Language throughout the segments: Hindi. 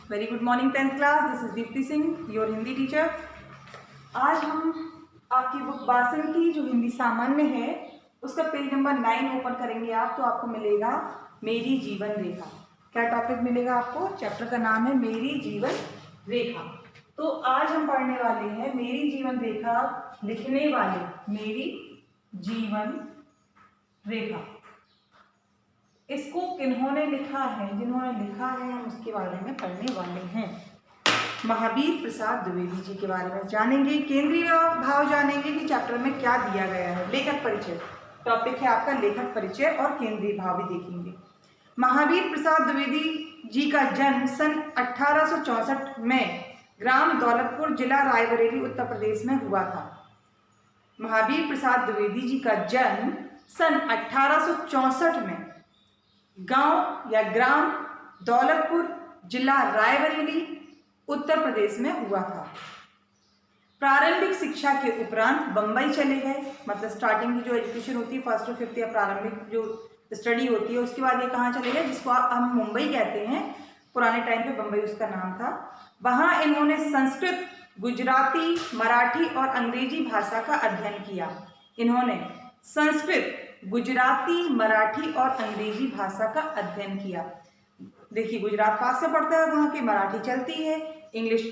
Very good morning 10th class. This is Deepti Singh, your Hindi teacher. आज हम आपकी बुक बासंती जो हिंदी सामान्य है उसका पेज नंबर 9 ओपन करेंगे आप, तो आपको मिलेगा मेरी जीवन रेखा। क्या टॉपिक मिलेगा आपको? चैप्टर का नाम है मेरी जीवन रेखा। तो आज हम पढ़ने वाले हैं मेरी जीवन रेखा लिखने वाले मेरी जीवन रेखा। इसको किन्होंने लिखा है? जिन्होंने लिखा है हम उसके बारे में पढ़ने वाले हैं। महावीर प्रसाद द्विवेदी जी के बारे में जानेंगे। केंद्रीय भाव जानेंगे कि चैप्टर में क्या दिया गया है। लेखक परिचय टॉपिक है आपका, लेखक परिचय और केंद्रीय भाव भी देखेंगे। महावीर प्रसाद द्विवेदी जी का जन्म सन 1864 में ग्राम दौलतपुर, जिला रायबरेली, उत्तर प्रदेश में हुआ था। महावीर प्रसाद द्विवेदी जी का जन्म सन 1864 में गांव या ग्राम दौलतपुर, जिला रायबरेली, उत्तर प्रदेश में हुआ था। प्रारंभिक शिक्षा के उपरांत बंबई चले गए। मतलब स्टार्टिंग की जो एजुकेशन होती है, फर्स्ट और फिफ्थ या प्रारंभिक जो स्टडी होती है, उसके बाद ये कहाँ चले गए, जिसको हम मुंबई कहते हैं। पुराने टाइम पे बंबई उसका नाम था। वहाँ इन्होंने संस्कृत, गुजराती, मराठी और अंग्रेजी भाषा का अध्ययन किया। इन्होंने संस्कृत, गुजराती, मराठी और अंग्रेजी भाषा का अध्ययन किया। देखिए, गुजरात पास से पड़ता है, वहाँ की मराठी चलती है, इंग्लिश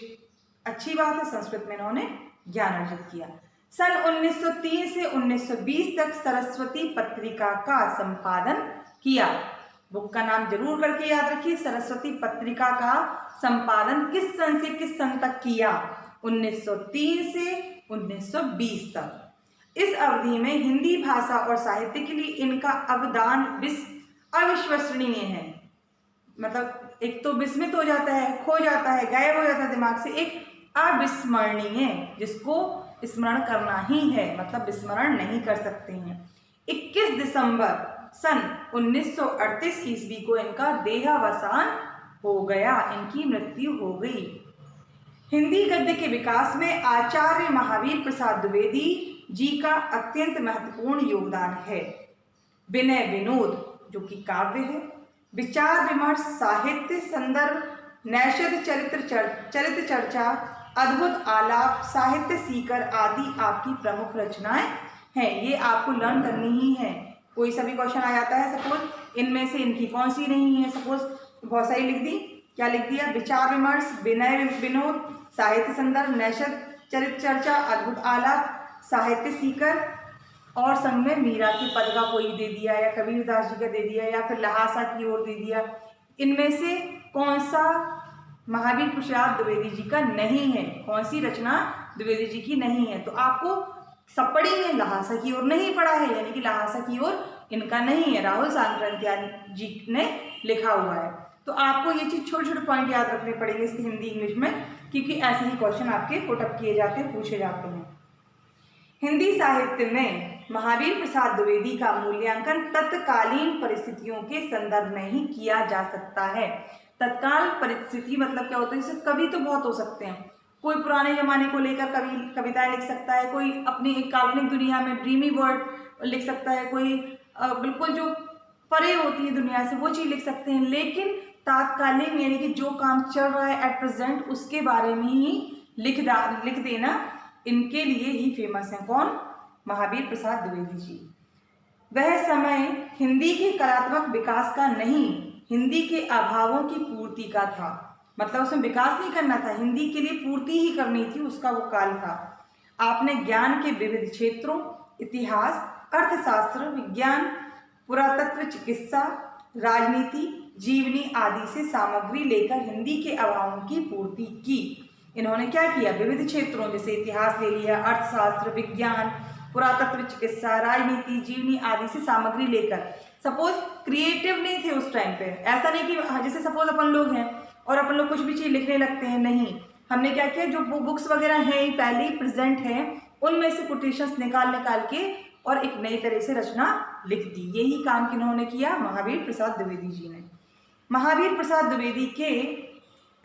अच्छी बात है, संस्कृत में इन्होंने ज्ञान अर्जित किया। सन 1903 से 1920 तक सरस्वती पत्रिका का संपादन किया। बुक का नाम जरूर करके याद रखिए। सरस्वती पत्रिका का संपादन किस सन से किस सन तक किया? 1903 से 1920 तक। इस अवधि में हिंदी भाषा और साहित्य के लिए इनका अवदान अविश्वसनीय है। मतलब एक तो विस्मित हो जाता है, खो जाता है, गायब हो जाता है दिमाग से, एक अविस्मरणीय जिसको स्मरण करना ही है, मतलब विस्मरण नहीं कर सकते हैं। 21 दिसंबर सन 1938 ईस्वी को इनका देहावसान हो गया, इनकी मृत्यु हो गई। हिंदी गद्य के विकास में आचार्य महावीर प्रसाद द्विवेदी जी का अत्यंत महत्वपूर्ण योगदान है। विनय विनोद जो कि काव्य है, विचार विमर्श, साहित्य संदर्भ, नैषध, चरित्र चर्चा, अद्भुत आलाप, साहित्य सीकर आदि आपकी प्रमुख रचनाएं हैं। ये आपको लर्न करनी ही है। कोई सा भी क्वेश्चन आ जाता है, सपोज इनमें से इनकी कौन सी नहीं है, सपोज बहुत सारी लिख दी। क्या लिख दिया? विचार विमर्श, विनय विनोद, साहित्य संदर्भ, नैषध, चरित्र चर्चा, अद्भुत आलाप, साहित्य सीकर, और संग में मीरा के पद का कोई दे दिया, या कबीरदास जी का दे दिया, या फिर लहासा की ओर दे दिया। इनमें से कौन सा महावीर प्रसाद द्विवेदी जी का नहीं है? कौन सी रचना द्विवेदी जी की नहीं है? तो आपको सब पढ़ी है, लहासा की ओर नहीं पढ़ा है, यानी कि लहासा की ओर इनका नहीं है, राहुल सांक्रांतिया जी ने लिखा हुआ है। तो आपको ये चीज छोटे छोटे पॉइंट याद रखने पड़ेंगे इसकी हिंदी इंग्लिश में, क्योंकि ऐसे ही क्वेश्चन आपके पुटअप किए जाते हैं, पूछे जाते हैं। हिंदी साहित्य में महावीर प्रसाद द्विवेदी का मूल्यांकन तत्कालीन परिस्थितियों के संदर्भ में ही किया जा सकता है। तत्काल परिस्थिति मतलब क्या होता है? जैसे कवि तो बहुत हो सकते हैं, कोई पुराने जमाने को लेकर कविताएं लिख सकता है, कोई अपनी एक काल्पनिक दुनिया में ड्रीमी वर्ल्ड लिख सकता है, कोई बिल्कुल जो परे होती है दुनिया से वो चीज लिख सकते हैं। लेकिन तात्कालिक यानी कि जो काम चल रहा है एट प्रेजेंट, उसके बारे में ही लिख देना इनके लिए ही फेमस है। कौन? महावीर प्रसाद द्विवेदी जी। वह समय हिंदी के कलात्मक विकास का नहीं, हिंदी के अभावों की पूर्ति का था। मतलब उसमें विकास नहीं करना था, हिंदी के लिए पूर्ति ही करनी थी, उसका वो काल था। आपने ज्ञान के विविध क्षेत्रों, इतिहास, अर्थशास्त्र, विज्ञान, पुरातत्व, चिकित्सा, राजनीति, जीवनी आदि से सामग्री लेकर हिंदी के अभावों की पूर्ति की। इन्होंने क्या किया? विविध क्षेत्रों जैसे इतिहास ले लिया, अर्थशास्त्र, विज्ञान, पुरातत्व, चिकित्सा, राजनीति, जीवनी आदि से सामग्री लेकर। सपोज क्रिएटिव नहीं थे उस टाइम पे, ऐसा नहीं कि जैसे सपोज अपन लोग हैं और अपन लोग कुछ भी चीज लिखने लगते हैं, नहीं। हमने क्या किया, जो बुक्स वगैरह हैं पहले ही प्रेजेंट हैं, उनमें से कोटेशंस निकाल के और एक नई तरह से रचना लिख दी। यही काम किन्होंने किया? महावीर प्रसाद द्विवेदी जी ने। महावीर प्रसाद द्विवेदी के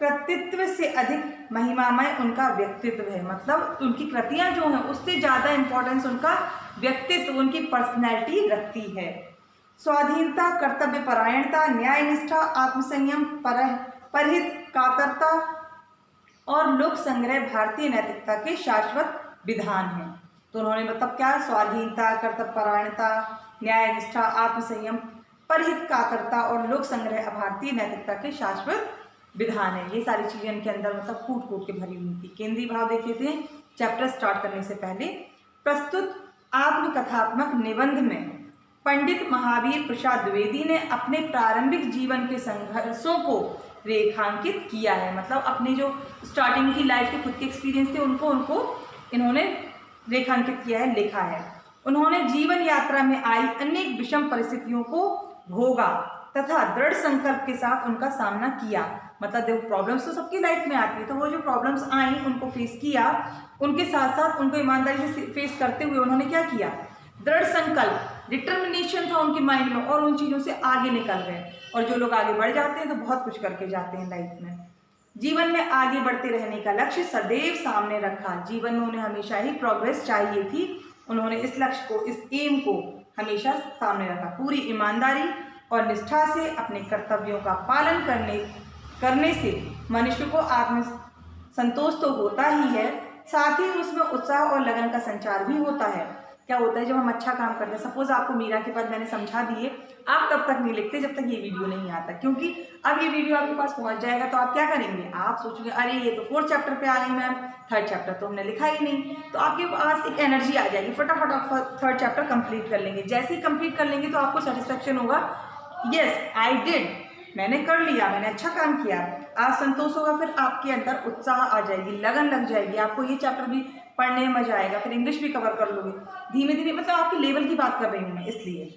कृतित्व से अधिक महिमामय उनका व्यक्तित्व है। मतलब उनकी कृतियां जो हैं उससे ज़्यादा इंपॉर्टेंस उनका व्यक्तित्व, उनकी पर्सनैलिटी रखती है। स्वाधीनता, कर्तव्य परायणता, न्याय निष्ठा, आत्मसंयम, परहित, कातरता और लोक संग्रह भारतीय नैतिकता के शाश्वत विधान हैं। तो उन्होंने मतलब क्या, स्वाधीनता, कर्तव्य परायणता, न्याय निष्ठा, आत्मसंयम, परहित, कातरता और लोक संग्रह भारतीय नैतिकता के शाश्वत विधान है। ये सारी चीजें इनके अंदर मतलब कूट कूट के भरी हुई थी। केंद्रीय भाव देख लेते हैं चैप्टर स्टार्ट करने से पहले। प्रस्तुत आत्मकथात्मक निबंध में पंडित महावीर प्रसाद द्विवेदी ने अपने प्रारंभिक जीवन के संघर्षों को रेखांकित किया है। मतलब अपने जो स्टार्टिंग की लाइफ के खुद के एक्सपीरियंस थे उनको इन्होंने रेखांकित किया है, लिखा है। उन्होंने जीवन यात्रा में आई अनेक विषम परिस्थितियों को भोगा तथा दृढ़ संकल्प के साथ उनका सामना किया। मतलब देखो, प्रॉब्लम्स तो सबकी लाइफ में आती है, तो वो जो प्रॉब्लम्स आई उनको फेस किया, उनके साथ साथ उनको ईमानदारी से फेस करते हुए उन्होंने क्या किया, दृढ़ संकल्प, डिटर्मिनेशन था उनके माइंड में और उन चीज़ों से आगे निकल गए। और जो लोग आगे बढ़ जाते हैं तो बहुत कुछ करके जाते हैं लाइफ में। जीवन में आगे बढ़ते रहने का लक्ष्य सदैव सामने रखा। जीवन में उन्हें हमेशा ही प्रोग्रेस चाहिए थी। उन्होंने इस लक्ष्य को, इस एम को हमेशा सामने रखा। पूरी ईमानदारी और निष्ठा से अपने कर्तव्यों का पालन करने से मनुष्य को आत्म संतोष तो होता ही है, साथ ही उसमें उत्साह और लगन का संचार भी होता है। क्या होता है जब हम अच्छा काम करते हैं, सपोज आपको मीरा के पद मैंने समझा दिए, आप तब तक नहीं लिखते जब तक ये वीडियो नहीं आता, क्योंकि अब ये वीडियो आपके पास पहुंच जाएगा तो आप क्या करेंगे, आप सोचोगे अरे ये तो 4th चैप्टर पे आ गई मैम, 3rd चैप्टर तो हमने लिखा ही नहीं। तो आपके पास एक एनर्जी आ जाएगी, फटाफट आप 3rd चैप्टर कंप्लीट कर लेंगे। जैसे ही कंप्लीट कर लेंगे तो आपको सेटिस्फेक्शन होगा, यस आई डिड, मैंने कर लिया, मैंने अच्छा काम किया। आज संतोष होगा, फिर आपके अंदर उत्साह आ जाएगी, लगन लग जाएगी, आपको ये चैप्टर भी पढ़ने में मजा आएगा, फिर इंग्लिश भी कवर कर लोगे धीमे धीमे। मतलब आपके लेवल की बात कर रही हूँ मैं। इसलिए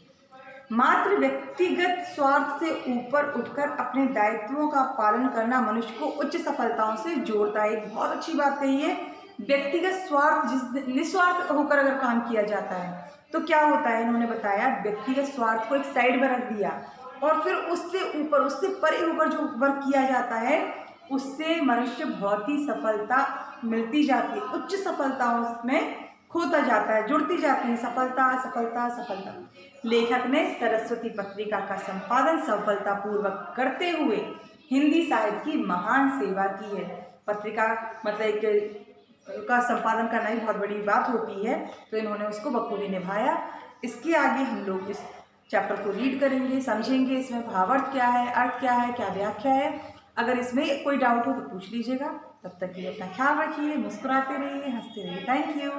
मात्र व्यक्तिगत स्वार्थ से ऊपर उठकर अपने दायित्वों का पालन करना मनुष्य को उच्च सफलताओं से जोड़ता है। एक बहुत अच्छी बात कही है, व्यक्तिगत स्वार्थ, निस्वार्थ होकर अगर काम किया जाता है तो क्या होता है, इन्होंने बताया व्यक्तिगत स्वार्थ को एक साइड में रख दिया और फिर उससे ऊपर, उससे परे होकर जो वर्क किया जाता है उससे मनुष्य बहुत ही सफलता मिलती जाती है, उच्च सफलताओं में खोता जाता है, जुड़ती जाती है, सफलता सफलता सफलता। लेखक ने सरस्वती पत्रिका का संपादन सफलतापूर्वक करते हुए हिंदी साहित्य की महान सेवा की है। पत्रिका मतलब एक का संपादन करना ही बहुत बड़ी बात होती है, तो इन्होंने उसको बखूबी निभाया। इसके आगे हम लोग इस चैप्टर को रीड करेंगे, समझेंगे इसमें भावार्थ क्या है, अर्थ क्या है, क्या व्याख्या है। अगर इसमें कोई डाउट हो तो पूछ लीजिएगा। तब तक के लिए अपना ख्याल रखिए, मुस्कुराते रहिए, हंसते रहिए। Thank you.